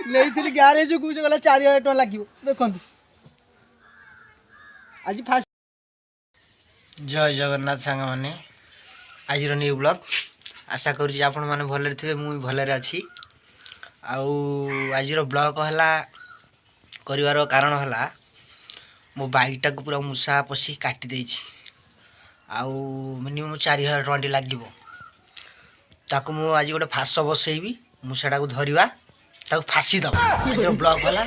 नहीं ग्यारेज को गला 4000 टका लगे देखो आज फास्ट। जय जगन्नाथ सांग मैंने आज न्यू ब्लॉग आशा करुँच आपण मैंने भलरे थे मुझे भलरे अच्छी आज ब्लॉग है कर कारण है मो बाइकटा को पूरा मूषा पशी काटी देछि मिनिमम 4000 टका लगे ताकू मु आज गोटे फास बसैबी मूषाटा को धरवा ताकू फासी दबा ब्लॉग है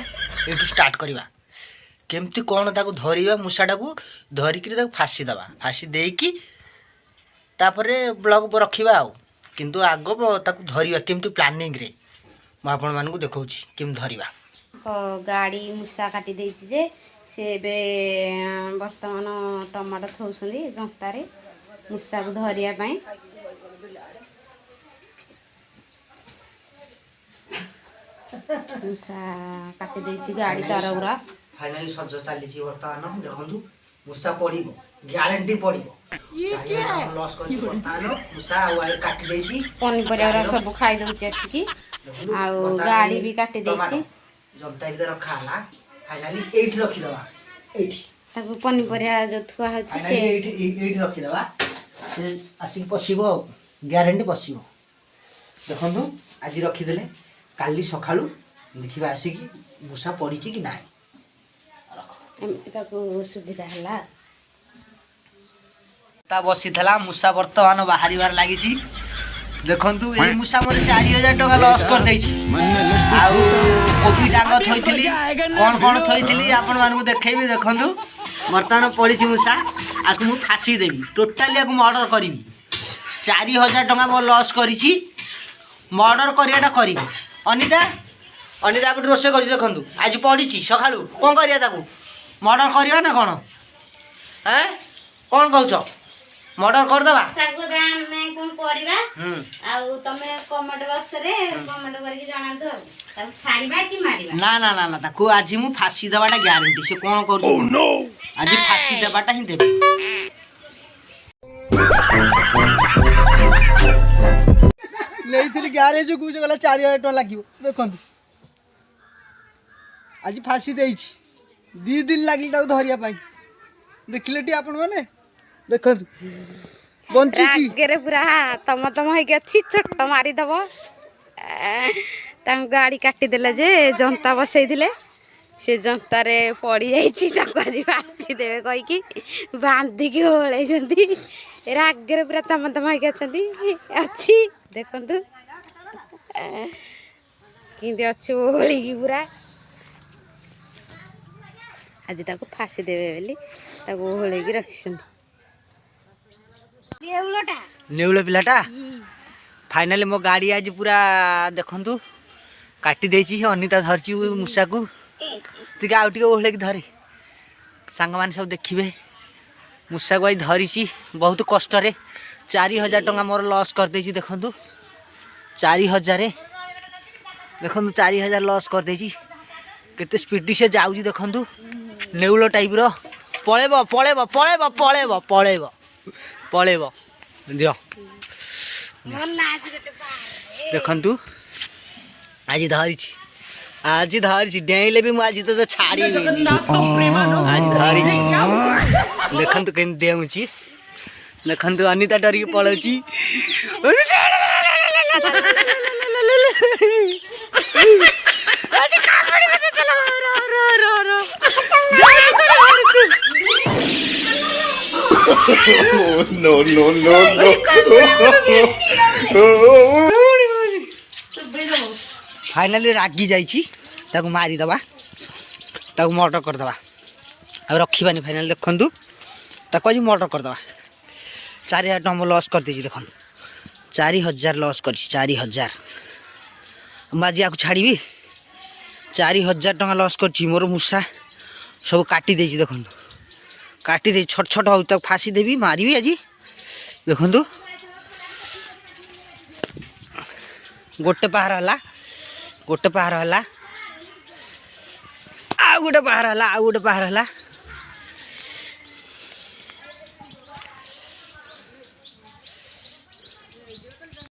ये स्टार्ट करवा केमती कौन ताकू धरवा मूषाटा को धरिकी फासी दबा फासी देकी तापर ब्लॉग रखा किंतु आग ताकू धरवा केमती प्लानिंग रे मु आपण मानकु देखौछि केम धरवा गाड़ी मूषा काटी देछि जे से वर्तमान टमाटो थौसंदी जंतारे मूषा को धरिया पई मूषा काटी देछि गाड़ी तारउरा फाइनली सज चली वर्तमान देखंतु मूषा पड़िबो ग्यारंटी पड़िबो ये क्या लॉस कर वर्तमान मूषा वायर काटी देछि पनी परिया सब खाई दउछि आसिकी आ गाड़ी भी काटी देछि जंता भी रखा हला फाइनली 8 रखी दवा 8 ताको पनी परिया जो थुआ होछि से 8 रखी दवा से आसी पसिबो ग्यारंटी पसिबो देखंतु आज रखी देले काली सखाळू देखिबा आसिकी मूषा पड़िछि कि नाही ताको सुविधा हला ता बसी थला मूषा वर्तमान बाहरिवार लागिछि देखंतु ए मूषा मोर 4000 टका लॉस कर देछि आउ कोबी डांग थोइथिली कोन थोइथिली आपण मानकु देखैबी देखंतु वर्तमान पड़िछि मूषा आकु मु फासी देबी टोटली आकु मर्डर करबी 4000 टका मो लॉस करिछि मर्डर करियाटा करबी अनिता अनिता आप रोसे कर देखु आज पड़ी सकालू कौन करिया ताकू मर्डर करिया ना कौन हैं कौन कहूच मर्डर करदबा कौन करबा आ तमे कमेंट बॉक्स रे कमेंट करके जणा दो ताकू छाड़ीबा कि मारिबा ना ना ना ना ताकू आज मु फांसी देबाटा ग्यारंटी से कौन करू आज फांसी देबाटा ही देबे नहीं ग्यारेज को गला 4000 टका लगे देखो आज फासी दे 2 दिन लगे धरिया देखले टी आपण माने देखो बंची पूरा तम होइके अछि छोट मारी दबो तां गाड़ी काटी देले जे जनता बसै दिले से जनता रे पड़ी जाइछि ताको आज फासी देबे कहि कि बांधी के होलै जंती रागरे पूरा तम होइके अछंती अछि देखंतु किंदे अच्छे होली की पूरा आज ताको फासी देबे बेली ताको होली की रखिसन नेउलो पिलाटा फाइनली मो गाड़ी आज पूरा देखंतु काटी देछि अनिता धरछि मूषा को तिके आउटी ओहले की धरे सांग मान सब देखिबे मूषा को आज धरिछि बहुत कष्ट रे 4000 टका मोर लॉस कर देछि देखंतु 4000 देखंतु 4000 लॉस कर देछि केते स्पीड से जाउजी देखंतु नेउलो टाइप रो पळेबो पळेबो पळेबो पळेबो पळेबो पळेबो दियो देखंतु आज धरिछि डेइले भी मु आज तो छाड़ी आज धरिछि देखंतु केन देउछि देखंतु अनिता डरी के पळौछि आज कापड़ी में चला रो नो नो नो फाइनली रागी जाइछि ताकू मारी दबा ताकू मर्डर कर दबा अब रखिबानी फाइनल देखंतु ताकू आज मर्डर कर दबा 4000 टका लॉस कर देछि देखन 4000 लॉस कर 4000 माजी आकु छाड़ीबी 4000 टका लॉस कर मोर मूषा सब काटी देछि देखन काटी दे छोट छोट हो तक फांसी देवी मारिबी आज देखंतु गोटे पहाड़ हला गोटे पहाड़ हला आ गोटे पहाड़ हला आ गोटे पहाड़ हला